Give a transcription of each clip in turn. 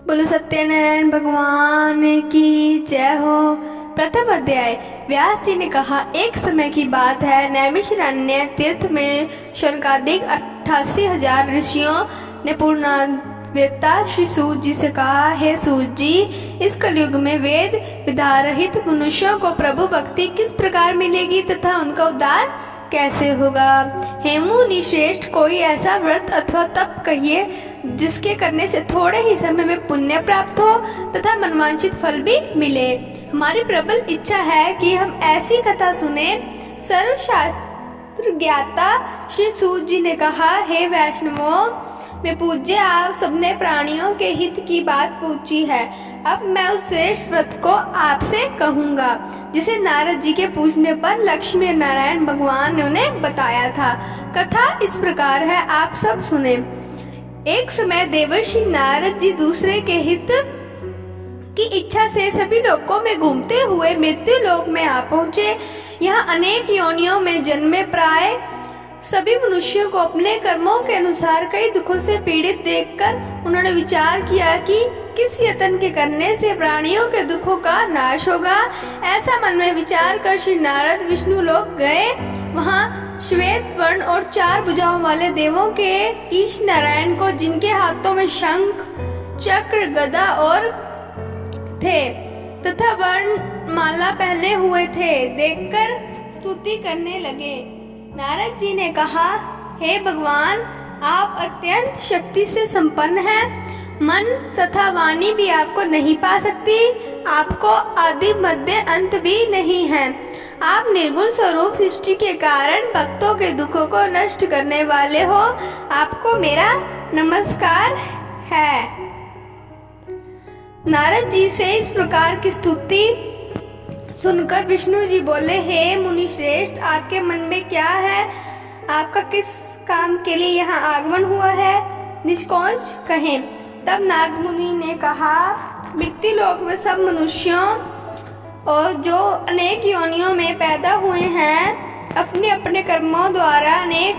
बोलो सत्यनारायण भगवान की जय हो। प्रथम अध्याय। व्यास जी ने कहा, एक समय की बात है, नैमिषारण्य तीर्थ में शौनकादिक 88,000 ऋषियों ने पूर्णवेत्ता श्री सूत जी से कहा, हे सूत जी, इस कलयुग में वेद विधारहित मनुष्यों को प्रभु भक्ति किस प्रकार मिलेगी तथा उनका उद्धार कैसे होगा। हे मुनि श्रेष्ठ, कोई ऐसा व्रत अथवा तप कहिए जिसके करने से थोड़े ही समय में पुण्य प्राप्त हो तथा मनवांछित फल भी मिले। हमारी प्रबल इच्छा है कि हम ऐसी कथा सुने। सर्वशास्त्र ज्ञाता श्री सूत जी ने कहा, हे वैष्णवों में पूज्य, आप सबने प्राणियों के हित की बात पूछी है। अब मैं उस श्रेष्ठ व्रत को आपसे कहूँगा जिसे नारद जी के पूछने पर लक्ष्मी नारायण भगवान ने उन्हें बताया था। कथा इस प्रकार है, आप सब सुने। एक समय देवर्षि नारद जी दूसरे के हित की इच्छा से सभी लोकों में घूमते हुए मृत्यु लोक में आ पहुँचे। यहाँ अनेक योनियों में जन्मे प्राय सभी मनुष्यों को अपने कर्मों के अनुसार कई दुखों से पीड़ित देखकर उन्होंने विचार किया कि किस यत्न के करने से प्राणियों के दुखों का नाश होगा। ऐसा मन में विचार कर श्री नारद विष्णु लोक गए। वहाँ श्वेत वर्ण और 4 भुजाओं वाले देवों के ईश नारायण को, जिनके हाथों में शंख चक्र गदा और थे तथा वर्ण माला पहने हुए थे, देखकर स्तुति करने लगे। नारद जी ने कहा, हे भगवान, आप अत्यंत शक्ति से संपन्न हैं। मन तथा वाणी भी आपको नहीं पा सकती। आपको आदि मध्य अंत भी नहीं है। आप निर्गुण स्वरूप सृष्टि के कारण भक्तों के दुखों को नष्ट करने वाले हो। आपको मेरा नमस्कार है। नारद जी से इस प्रकार की स्तुति सुनकर विष्णु जी बोले, हे मुनि श्रेष्ठ, आपके मन में क्या है? आपका किस काम के लिए यहाँ आगमन हुआ है? निष्कोच कहें। तब नारद मुनि ने कहा, मृत्यु लोक में सब मनुष्यों और जो अनेक योनियों में पैदा हुए हैं, अपने अपने कर्मों द्वारा अनेक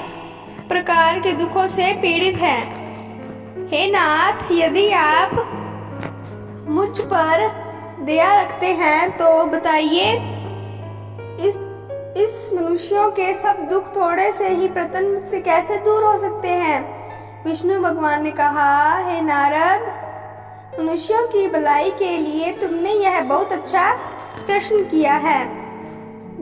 प्रकार के दुखों से पीड़ित हैं। हे नाथ, यदि आप मुझ पर दया रखते हैं तो बताइए, इस मनुष्यों के सब दुख थोड़े से ही प्रयत्न से कैसे दूर हो सकते हैं? विष्णु भगवान ने कहा, हे नारद, मनुष्यों की भलाई के लिए तुमने यह बहुत अच्छा प्रश्न किया है।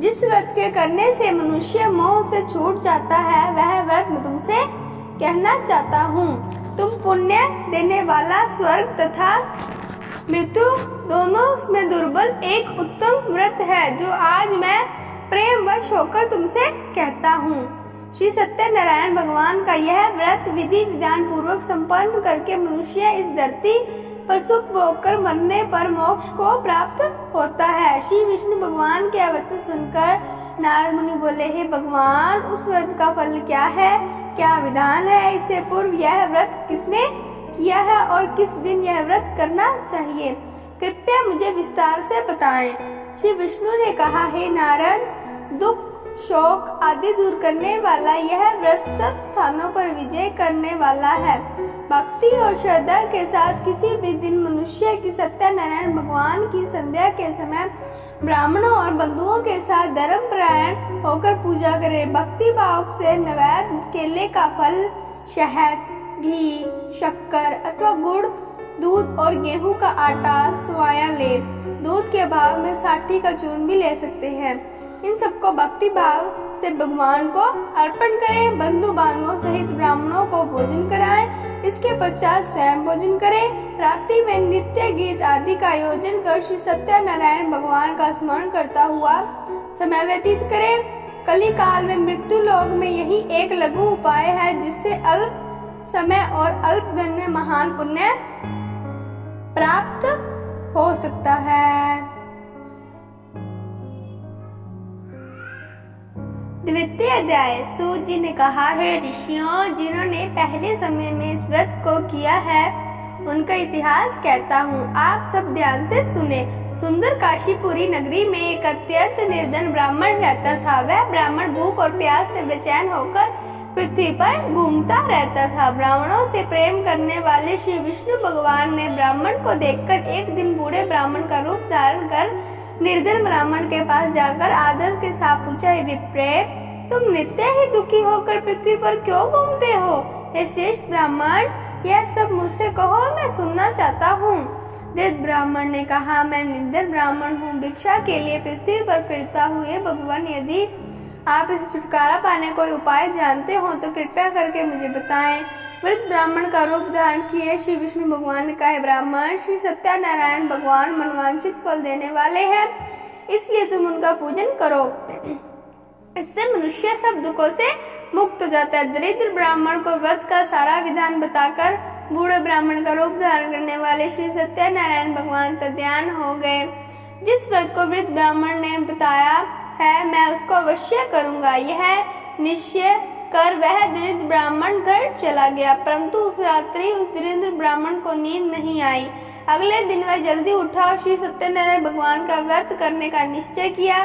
जिस व्रत के करने से मनुष्य मोह से छूट जाता है, वह व्रत मैं तुमसे कहना चाहता हूँ। तुम पुण्य देने वाला स्वर्ग तथा मृत्यु दोनों में दुर्बल एक उत्तम व्रत है, जो आज मैं प्रेम वश होकर तुमसे कहता हूँ। श्री सत्यनारायण भगवान का यह व्रत विधि विधान पूर्वक संपन्न करके मनुष्य इस धरती पर सुख भोग कर मरने पर मोक्ष को प्राप्त होता है। श्री विष्णु भगवान के वचन सुनकर नारद मुनि बोले, हे भगवान, उस व्रत का फल क्या है? क्या विधान है? इससे पूर्व यह व्रत किसने किया है और किस दिन यह व्रत करना चाहिए? कृपया मुझे विस्तार से बताएं। श्री विष्णु ने कहा, हे नारद, दुख शोक आदि दूर करने वाला यह व्रत सब स्थानों पर विजय करने वाला है। भक्ति और श्रद्धा के साथ किसी भी दिन मनुष्य की सत्यनारायण भगवान की संध्या के समय ब्राह्मणों और बंधुओं के साथ धर्म परायण होकर पूजा करे। भक्ति भाव से नैवेद्य केले का फल, शहद, घी, शक्कर अथवा गुड़, दूध और गेहूं का आटा सवाया ले। दूध के भाव में साठी का चूर्ण भी ले सकते हैं। इन सबको भक्ति भाव से भगवान को अर्पण करें। बंधु बांधवों सहित ब्राह्मणों को भोजन कराएं। इसके पश्चात स्वयं भोजन करें। रात्रि में नित्य गीत आदि का आयोजन कर श्री सत्यनारायण भगवान का स्मरण करता हुआ समय व्यतीत करें। कली काल में मृत्यु लोक में यही एक लघु उपाय है, जिससे अल्प समय और अल्प धन में महान पुण्य प्राप्त हो सकता है। द्वितीय अध्याय। सूत जी ने कहा, हे ऋषियों, जिन्होंने पहले समय में इस व्रत को किया है, उनका इतिहास कहता हूँ, आप सब ध्यान से सुने। सुंदर काशीपुरी नगरी में एक अत्यंत निर्धन ब्राह्मण रहता था। वह ब्राह्मण भूख और प्यास से बेचैन होकर पृथ्वी पर घूमता रहता था। ब्राह्मणों से प्रेम करने वाले श्री विष्णु भगवान ने ब्राह्मण को देखकर एक दिन बूढ़े ब्राह्मण का रूप धारण कर निर्धन ब्राह्मण के पास जाकर आदर के साथ पूछा, हे विप्रे, तुम नित्य ही दुखी होकर पृथ्वी पर क्यों घूमते हो? हे श्रेष्ठ ब्राह्मण, यह सब मुझसे कहो, मैं सुनना चाहता हूँ। दृढ़ ब्राह्मण ने कहा, मैं निर्धन ब्राह्मण हूँ, भिक्षा के लिए पृथ्वी पर फिरता हूँ। हे भगवान, यदि आप इसे छुटकारा पाने कोई उपाय जानते हो तो कृपया करके मुझे बताएं। वृद्ध ब्राह्मण का रूप धारण किए श्री विष्णु भगवान ने कहा, ब्राह्मण, श्री सत्यनारायण भगवान मनवांछित फल देने वाले हैं, इसलिए तुम उनका पूजन करो, इससे मनुष्य सब दुखों से मुक्त हो जाता है। दरिद्र ब्राह्मण को व्रत का सारा विधान बताकर बूढ़े ब्राह्मण का रूप धारण करने वाले श्री सत्यनारायण भगवान तद्यान हो गए। जिस व्रत को वृद्ध ब्राह्मण ने बताया है, मैं उसको अवश्य करूंगा, यह निश्चय कर वह दरिद्र ब्राह्मण घर चला गया। परंतु उस रात्रि उस दरिद्र ब्राह्मण को नींद नहीं आई। अगले दिन वह जल्दी उठा और श्री सत्यनारायण भगवान का व्रत करने का निश्चय किया।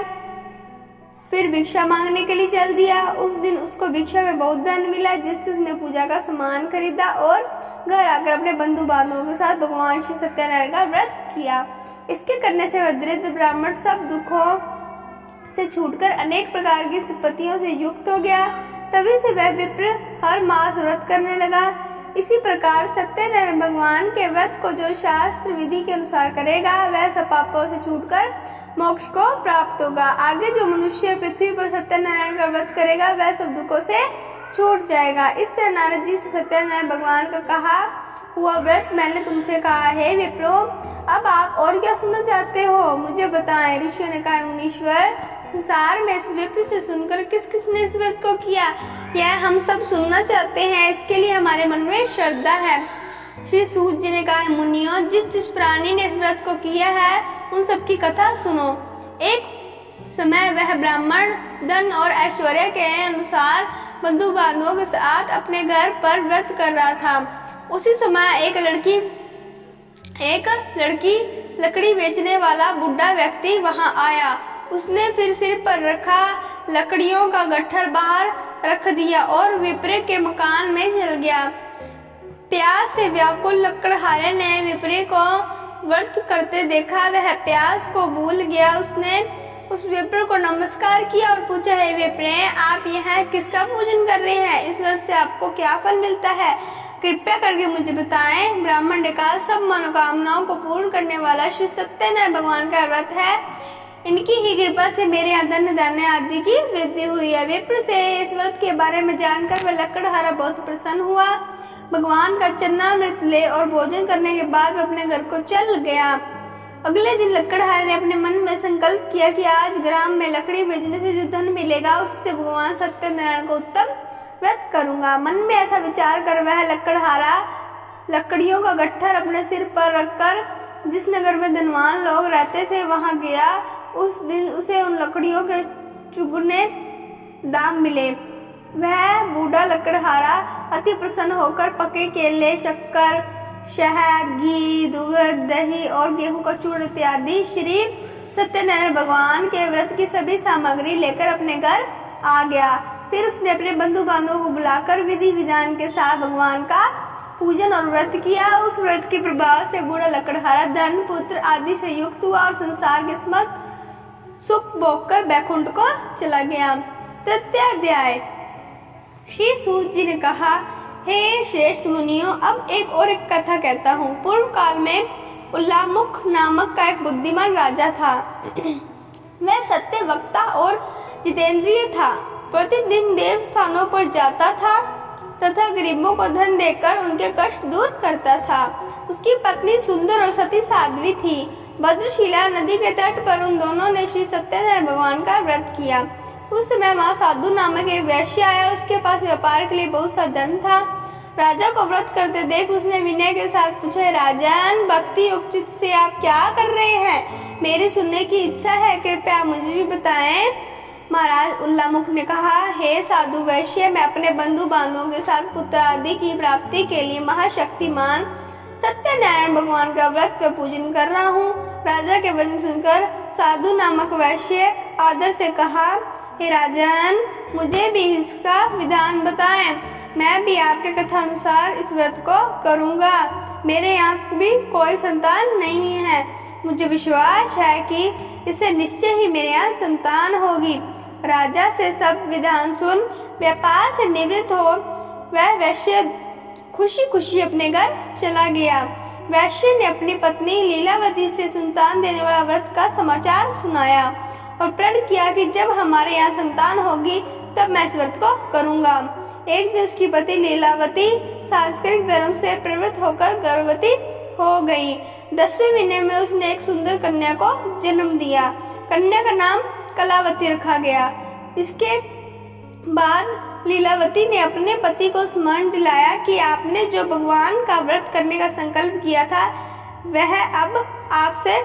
फिर भिक्षा मांगने के लिए चल दिया। उस दिन उसको भिक्षा में बहुत धन मिला, जिससे उसने पूजा का सामान खरीदा और घर आकर अपने बंधु बांधवों के साथ भगवान श्री सत्यनारायण का व्रत किया। इसके करने से वह दरिद्र ब्राह्मण सब दुखों से छूटकर अनेक प्रकार की संपत्तियों से युक्त हो गया। तभी से वह विप्र हर मास व्रत करने लगा। इसी प्रकार सत्यनारायण भगवान के व्रत को जो शास्त्र विधि के अनुसार करेगा, वह सब पापों से छूटकर मोक्ष को प्राप्त होगा। आगे जो मनुष्य पृथ्वी पर सत्यनारायण का व्रत करेगा, वह सब दुखों से छूट जाएगा। इस तरह नारद जी से सत्यनारायण भगवान का कहा हुआ व्रत मैंने तुमसे कहा है। विप्रो, अब आप और क्या सुनना चाहते हो, मुझे बताएं। ऋषियों ने कहा, मुनीश्वर, संसार में इस विप्र से सुनकर किस किसने इस व्रत को किया, यह हम सब सुनना चाहते हैं। इसके लिए हमारे मन में श्रद्धा है। श्री सूत जी ने कहा, मुनियों, जिस जिस प्राणी ने इस व्रत को किया है, उन सब की कथा सुनो। एक समय वह ब्राह्मण धन और ऐश्वर्य के अनुसार बंधु बांधवों के साथ अपने घर पर व्रत कर रहा था। उसी समय एक लड़की लकड़ी बेचने वाला बुढ़ा व्यक्ति वहां आया। उसने फिर सिर पर रखा लकड़ियों का गट्ठर बाहर रख दिया और विप्रे के मकान में चल गया। प्यास से व्याकुल लकड़हारे ने विप्रे को व्रत करते देखा। वह प्यास को भूल गया। उसने उस विप्र को नमस्कार किया और पूछा, हे विप्रे, आप यहाँ किसका पूजन कर रहे हैं? इस व्रत से आपको क्या फल मिलता है? कृपया करके मुझे बताएं। ब्राह्मण ने कहा, सब मनोकामनाओं को पूर्ण करने वाला श्री सत्यनारायण भगवान का व्रत है। इनकी ही कृपा से मेरे यहाँ धन धान्य आदि की वृद्धि हुई है। विप्र से इस व्रत के बारे में जानकर वह लकड़हारा बहुत प्रसन्न हुआ। भगवान का चरणामृत ले और भोजन करने के बाद वह अपने घर को चल गया। अगले दिन लकड़हारे ने अपने मन में संकल्प किया कि आज ग्राम में लकड़ी बेचने से जो धन मिलेगा, उससे भगवान सत्यनारायण को उत्तम व्रत करूंगा। मन में ऐसा विचार कर वह लकड़हारा लकड़ियों का गट्ठर अपने सिर पर रखकर जिस नगर में धनवान लोग रहते थे वहां गया। उस दिन उसे उन लकड़ियों के चुगने दाम मिले। वह बूढ़ा लकड़हारा अति प्रसन्न होकर पके केले, शक्कर, शहद, घी, दूध, दही और गेहूं का चूर्ण इत्यादि श्री सत्यनारायण भगवान के व्रत की सभी सामग्री लेकर अपने घर आ गया। फिर उसने अपने बंधु बांधवों को बुलाकर विधि विधान के साथ भगवान का पूजन और व्रत किया। उस व्रत के प्रभाव से बूढ़ा लकड़हारा धन, पुत्र आदि से युक्त हुआ और संसार के समस्त सुख भोगकर बैकुंठ को चला गया। तृतीय अध्याय। श्री सूत जी ने कहा, हे श्रेष्ठ मुनियों, अब एक कथा कहता हूँ। पूर्व काल में उल्लामुख नामक का एक बुद्धिमान राजा था। वह सत्य वक्ता और जितेंद्रिय था। प्रतिदिन देव स्थानों पर जाता था तथा गरीबों को धन देकर उनके कष्ट दूर करता था। उसकी पत्नी सुंदर और सती साध्वी थी। भद्रशिला नदी के तट पर उन दोनों ने श्री सत्यनारायण भगवान का व्रत किया। उस समय वहाँ साधु नामक एक वैश्य आया। उसके पास व्यापार के लिए बहुत सा धन था। राजा को व्रत करते देख उसने विनय के साथ पूछा, राजन, भक्ति युक्त चित्त से आप क्या कर रहे हैं? मेरी सुनने की इच्छा है, कृपया मुझे भी बताएं। महाराज उल्लामुख ने कहा, हे साधु वैश्य, मैं अपने बंधु बांधवों के साथ पुत्र आदि की प्राप्ति के लिए महाशक्तिमान सत्यनारायण भगवान का व्रत व पूजन कर रहा हूँ। राजा के वचन सुनकर साधु नामक वैश्य आदर से कहा, हे राजन, मुझे भी इसका विधान बताएं। मैं भी आपके कथानुसार इस व्रत को करूंगा। मेरे यहाँ भी कोई संतान नहीं है। मुझे विश्वास है कि इससे निश्चय ही मेरे यहाँ संतान होगी। राजा से सब विधान सुन व्यापार से निवृत्त हो वह वैश्य खुशी खुशी अपने घर चला गया। वैश्य ने अपनी पत्नी लीलावती से संतान देने वाला व्रत का समाचार सुनाया और प्रण किया कि जब हमारे यहाँ संतान होगी तब मैं इस व्रत को करूंगा। एक दिन उसकी पति लीलावती सांस्कृतिक धर्म से प्रवृत्त होकर गर्भवती हो गई। 10वें महीने में उसने एक सुंदर कन्या को जन्म दिया। कन्या का नाम कलावती रखा गया। इसके बाद लीलावती ने अपने पति को स्मरण दिलाया कि आपने जो भगवान का व्रत करने का संकल्प किया था वह अब आपसे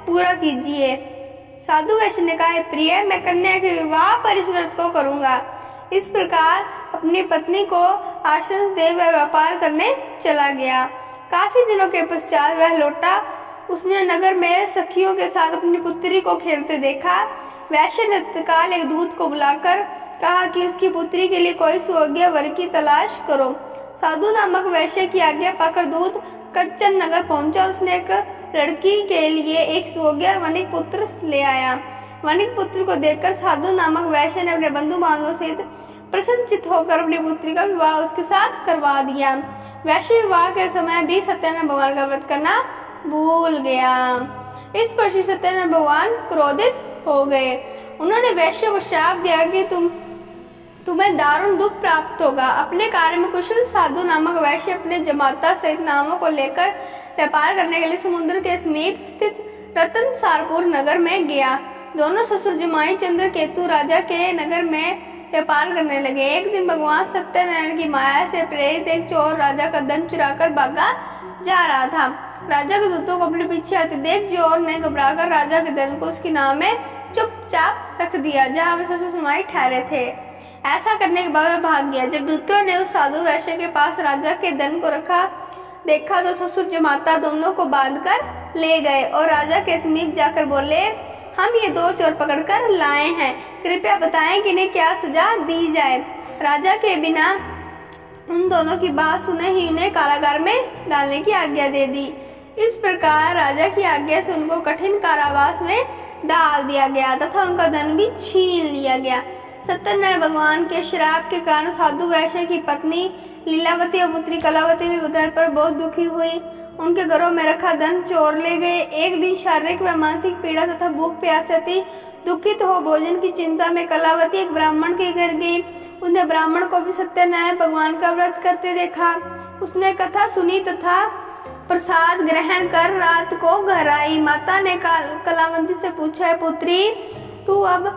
पूरा कीजिए। साधु वैश्य ने कहा, प्रिय, मैं कन्या के विवाह पर इस व्रत को करूंगा। इस प्रकार अपनी पत्नी को आशीष दे वह व्यापार करने चला गया। काफी दिनों के पश्चात वह लौटा। उसने नगर में सखियों के साथ अपनी पुत्री को खेलते देखा। वैश्य ने तत्काल एक दूत को बुलाकर कहा कि उसकी पुत्री के लिए कोई सुयोग्य वर की तलाश करो। साधु नामक वैश्य की आज्ञा पाकर दूत कच्चन नगर पहुंचा और उसने एक लड़की के लिए एक सुयोग्य वणिक पुत्र ले आया। वणिक पुत्र को देखकर साधु नामक वैश्य ने अपने बंधु बांधवों सहित प्रसन्नचित होकर अपनी पुत्री का विवाह उसके साथ करवा दिया। वैश्य विवाह के समय भी सत्यनारायण भगवान का व्रत करना भूल गया। इस पर श्री सत्यनारायण भगवान क्रोधित हो गए। उन्होंने वैश्य को श्राप दिया कि तुम्हें दारुण दुख प्राप्त होगा। अपने कार्य में कुशल साधु नामक वैश्य अपने जमाता सहित नामों को लेकर व्यापार करने के लिए समुद्र के समीप स्थित रतनसारपुर नगर में गया। दोनों ससुर जमाई चंद्र केतु राजा के नगर में व्यापार करने लगे। एक दिन भगवान सत्यनारायण की माया से प्रेरित एक चोर राजा का धन चुराकर भागा जा रहा था। राजा के दूतों को अपने पीछे आते देख चोर ने घबराकर राजा के धन को उसकी नाव में चुपचाप रख दिया जहाँ वे ससुर जमाई ठहरे थे। ऐसा करने के बाद वह भाग गया। जब दूतों ने उस साधु वैश्य के पास राजा के धन को रखा देखा तो ससुर जमाता दोनों को बांधकर ले गए और राजा के समीप जाकर बोले, हम ये दो चोर पकड़कर लाए हैं, कृपया बताएं कि इन्हें क्या सजा दी जाए। राजा के बिना उन दोनों की बात सुने ही उन्हें कारागार में डालने की आज्ञा दे दी। इस प्रकार राजा की आज्ञा से उनको कठिन कारावास में डाल दिया गया तथा उनका धन भी छीन लिया गया। सत्यनारायण भगवान के श्राप के कारण साधु वैश्य की पत्नी लीलावती और पुत्री कलावती भी घर पर बहुत दुखी हुई। उनके घरों में रखा धन चोर ले गए। एक दिन शारीरिक व मानसिक पीड़ा तथा भूख प्यास थी। दुखित हो भोजन की चिंता में कलावती एक ब्राह्मण के घर गई। उसने ब्राह्मण को भी सत्यनारायण भगवान का व्रत करते देखा। उसने कथा सुनी तथा प्रसाद ग्रहण कर रात को घर आई। माता ने कलावती से पूछा, पुत्री तू अब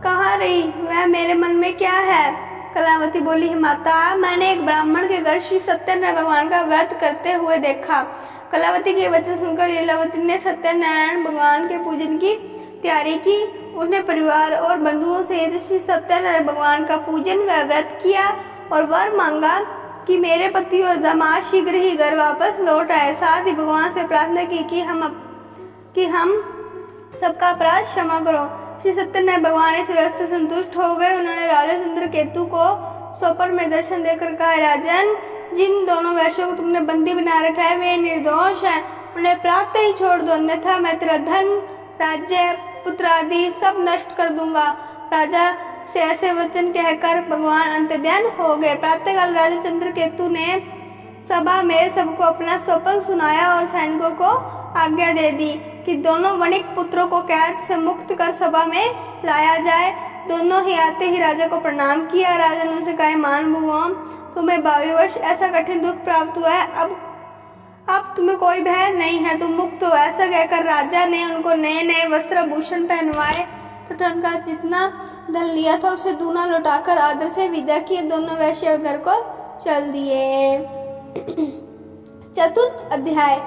कहाँ रही? वह मेरे मन में क्या है? कलावती बोली, माता, मैंने एक ब्राह्मण के घर श्री सत्यनारायण भगवान का व्रत करते हुए देखा। कलावती के वचन सुनकर लीलावती ने सत्यनारायण भगवान के पूजन की तैयारी की। उसने परिवार और बंधुओं से श्री सत्यनारायण भगवान का पूजन व व्रत किया और वर मांगा कि मेरे पति और दामाद शीघ्र ही घर वापस लौट आए। साथ ही भगवान से प्रार्थना की कि हम सबका अपराध क्षमा करो। श्री सत्यनारायण भगवान इस व्रत से संतुष्ट हो गए। उन्होंने राजा चंद्र केतु को स्वप्न में दर्शन देकर कहा, राजन, जिन दोनों वैश्यों को तुमने बंदी बना रखा है वे निर्दोष हैं, उन्हें प्रातः ही छोड़ दो, अन्यथा मैं तेरा धन, राज्य, पुत्र आदि सब नष्ट कर दूंगा। राजा से ऐसे वचन कहकर भगवान अंतर्ध्यान हो गए। प्रातःकाल राजा चंद्र केतु ने सभा में सबको अपना स्वप्न सुनाया और सैनिकों को आज्ञा दे दी कि दोनों वणिक पुत्रों को कैद से मुक्त कर सभा में लाया जाए। दोनों ही आते ही राजा को प्रणाम किया। राजा ने उनसे कहा, महानुभाव, तुम्हें भाग्यवश ऐसा कठिन दुख प्राप्त हुआ है, अब तुम्हें कोई भय नहीं है, तुम मुक्त हो। ऐसा कहकर राजा ने उनको नए नए वस्त्र भूषण पहनवाए तथा उनका जितना धन लिया था उसे दूना लौटाकर आदर से विदा किए। दोनों वैश्य घर को चल दिए। चतुर्थ अध्याय।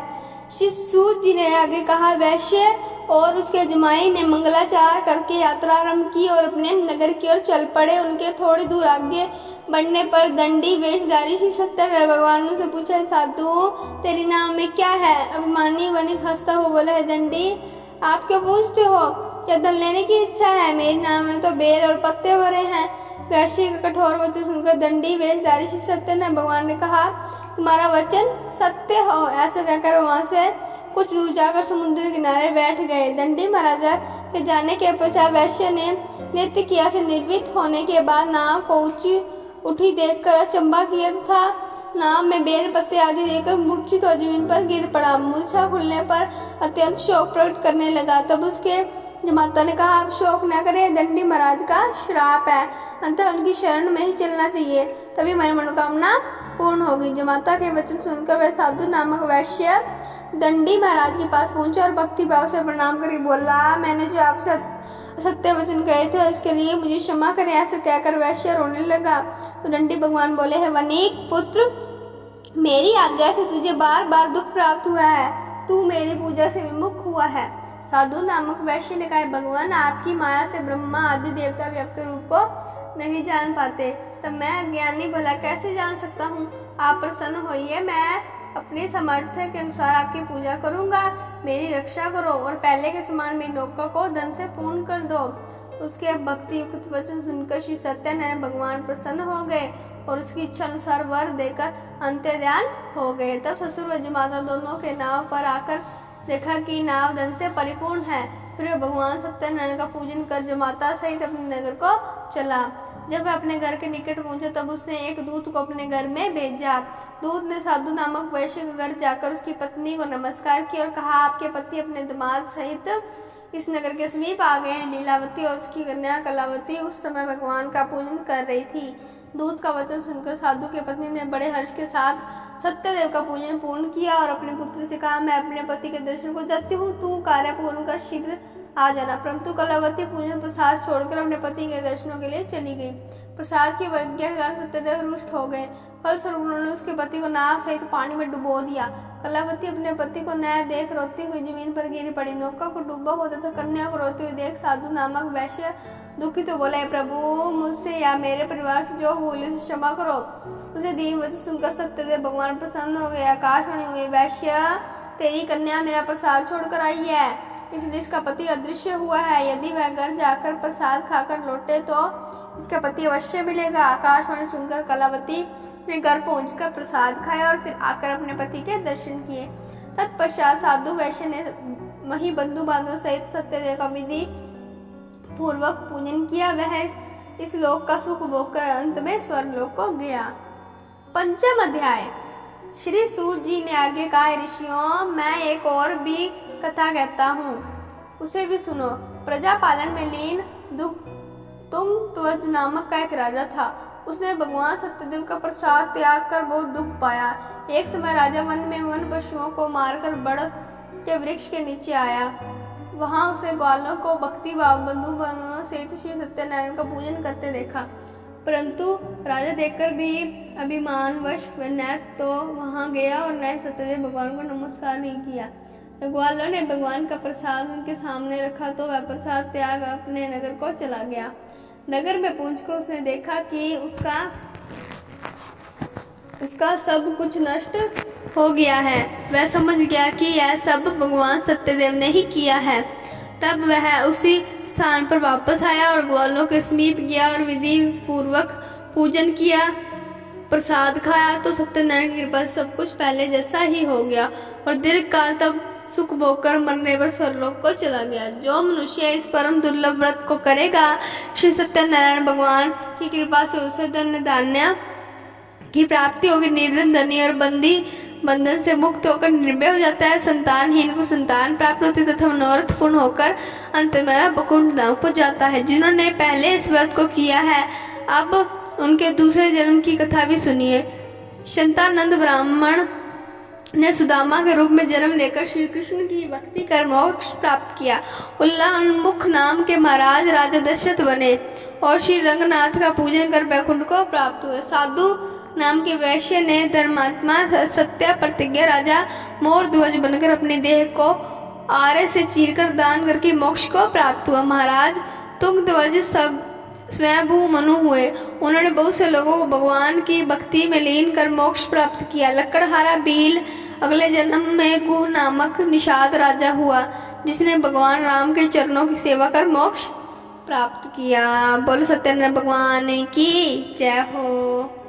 श्री सूत जी ने आगे कहा, वैश्य और उसके जमाई ने मंगलाचार करके यात्रा आरंभ की और अपने नगर की ओर चल पड़े। उनके थोड़ी दूर आगे बढ़ने पर दंडी वेशधारी श्री सत्यनारायण भगवान ने उनसे पूछा, साधु, तेरी नाम में क्या है? अभिमानी वणिक हंसता हुआ बोला, है दंडी, आप क्यों पूछते हो? क्या धन लेने की इच्छा है? मेरी नाम में तो बेल और पत्ते भरे हैं। वैश्य का कठोर वचन सुनकर दंडी वेशधारी श्री सत्यनारायण भगवान ने कहा, तुम्हारा वचन सत्य हो। ऐसा कहकर वहां से कुछ दूर जाकर समुद्र किनारे बैठ गए। दंडी महाराजा के जाने के पश्चात वैश्य ने नृत्य किया से निर्भीत होने के बाद नाव को ऊंची उठी देखकर अचंभा किया था। नाव में बेल पत्ते आदि देखकर मूर्छित हो जमीन पर गिर पड़ा। मूर्छा खुलने पर अत्यंत शोक प्रकट करने लगा। तब उसके जमाता ने कहा, आप शोक न करें, दंडी महाराज का श्राप है, अंततः उनकी शरण में ही चलना चाहिए, तभी हमारी मनोकामना पूर्ण होगी। जमाता के वचन सुनकर वह साधु नामक वैश्य दंडी महाराज के पास पहुंचा और भक्ति भाव से प्रणाम करके बोला, मैंने जो आपसे सत्य वचन कहे थे उसके लिए मुझे क्षमा करें। ऐसे कहकर वैश्य रोने लगा। तो दंडी भगवान बोले, हे वनिक पुत्र, मेरी आज्ञा से तुझे बार बार दुख प्राप्त हुआ है, तू मेरी पूजा से विमुख हुआ है। साधु नामक वैश्य ने कहा, भगवान आपकी माया से ब्रह्मा आदि देवता भी आपके रूप को नहीं जान पाते, तब मैं अज्ञानी भला कैसे जान सकता हूँ। आप प्रसन्न होइए, मैं अपने सामर्थ्य के अनुसार आपकी पूजा करूंगा, मेरी रक्षा करो और पहले के समान मेरी नौका को धन से पूर्ण कर दो। उसके भक्ति युक्त वचन सुनकर श्री सत्यनारायण भगवान प्रसन्न हो गए और उसकी इच्छा अनुसार वर देकर अंत्य ध्यान हो गए। तब ससुर व जमाता दोनों के नाव पर आकर देखा कि नाव धन से परिपूर्ण है। फिर वह भगवान सत्यनारायण का पूजन कर जमाता सहित अपने नगर को चला। जब वह अपने घर के निकट पहुंचा तब उसने एक दूत को अपने घर में भेजा। दूत ने साधु नामक वैश्य के घर जाकर उसकी पत्नी को नमस्कार किया और कहा, आपके पति अपने दामाद सहित इस नगर के समीप आ गए हैं। लीलावती और उसकी कन्या कलावती उस समय भगवान का पूजन कर रही थी। दूत का वचन सुनकर साधु की पत्नी ने बड़े हर्ष के साथ सत्यदेव का पूजन पूर्ण किया और अपने पुत्र से कहा, मैं अपने पति के दर्शन को जाती हूँ, तू कार्य पूर्ण कर शीघ्र आ जाना। परंतु कलावती पूजन प्रसाद छोड़कर अपने पति के दर्शनों के लिए चली गई। प्रसाद की आज्ञा के कारण सत्यदेव रुष्ट हो गए। फलस्वरूप उन्होंने उसके पति को नाव सहित पानी में डुबो दिया। कलावती अपने पति को न देख रोती हुई जमीन पर गिर पड़ी। नौका को डूबा हुआ तथा कन्या को रोती हुई देख साधु नामक वैश्य दुखी तो बोले, प्रभु मुझसे या मेरे परिवार से जो भूल उसे क्षमा करो। उसे दीन वचन सुनकर सत्यदेव भगवान प्रसन्न हो गए। आकाशवाणी हुई, वैश्य तेरी कन्या मेरा प्रसाद छोड़कर आई है, इसलिए इसका पति अदृश्य हुआ है। यदि वह घर जाकर प्रसाद खाकर लौटे तो इसका पति अवश्य मिलेगा। आकाशवाणी सुनकर कलावती ने घर पहुंचकर प्रसाद खाया और फिर आकर अपने पति के दर्शन किए। तत्पश्चात साधु वैश्य ने वही बंधु बांधव सहित सत्यदेव का विधि पूर्वक पूजन किया। वह इस लोक का सुख भोग कर अंत में स्वर्गलोक को गया। पंचम अध्याय। श्री सूत जी ने आगे कहा, ऋषियों मैं एक और भी कथा कहता हूँ, उसे भी सुनो। प्रजा पालन में लीन तुंगध्वज नामक का एक राजा था। उसने भगवान सत्यदेव का प्रसाद त्याग कर बहुत दुख पाया। एक समय राजा वन में वन पशुओं को मारकर बड़ के वृक्ष के नीचे आया। वहां उसे ग्वालों को भक्ति भाव बंधु बांधवों सहित श्री सत्यनारायण का पूजन करते देखा, परंतु राजा देखकर भी अभिमानवश न तो वहां गया और न सत्यदेव भगवान को नमस्कार नहीं किया। ग्वालों ने भगवान का प्रसाद उनके सामने रखा तो वह प्रसाद त्याग अपने नगर को चला गया। नगर में पहुंचकर उसने देखा कि उसका सब कुछ नष्ट हो गया है। वह समझ गया कि यह सब भगवान सत्यदेव ने ही किया है। तब वह उसी स्थान पर वापस आया और ग्वालों के समीप गया और विधि पूर्वक पूजन किया, प्रसाद खाया तो सत्यनारायण की कृपा से सब कुछ पहले जैसा ही हो गया और दीर्घ काल तब सुख भोग कर मरने पर स्वर्गलोक को चला गया। जो मनुष्य इस परम दुर्लभ व्रत को करेगा, श्री सत्यनारायण भगवान की कृपा से उसे धन्य धान्य की प्राप्ति होगी। निर्धन धनी और बंदी बंधन से मुक्त होकर निर्भय हो जाता है। संतानहीन को संतान प्राप्त होती तथा मनोरथ पूर्ण होकर अंत में बकुंठ धाम को जाता है। जिन्होंने पहले इस व्रत को किया है, अब उनके दूसरे जन्म की कथा भी सुनिए। शंतानंद ब्राह्मण ने सुदामा के रूप में जन्म लेकर श्री कृष्ण की भक्ति कर मोक्ष प्राप्त किया। उल्लामुख नाम के महाराज राजा दशरथ बने और श्री रंगनाथ का पूजन कर वैकुंठ को प्राप्त हुए। साधु नाम के वैश्य ने धर्मात्मा सत्य प्रतिज्ञा राजा मोर ध्वज बनकर अपने देह को आरे से चीरकर दान करके मोक्ष को प्राप्त हुआ। महाराज तुंगध्वज सब स्वयंभू मनु हुए। उन्होंने बहुत से लोगों को भगवान की भक्ति में लीन कर मोक्ष प्राप्त किया। लकड़हारा भील अगले जन्म में गुह नामक निषाद राजा हुआ, जिसने भगवान राम के चरणों की सेवा कर मोक्ष प्राप्त किया। बोलो सत्यनारायण भगवान की जय हो।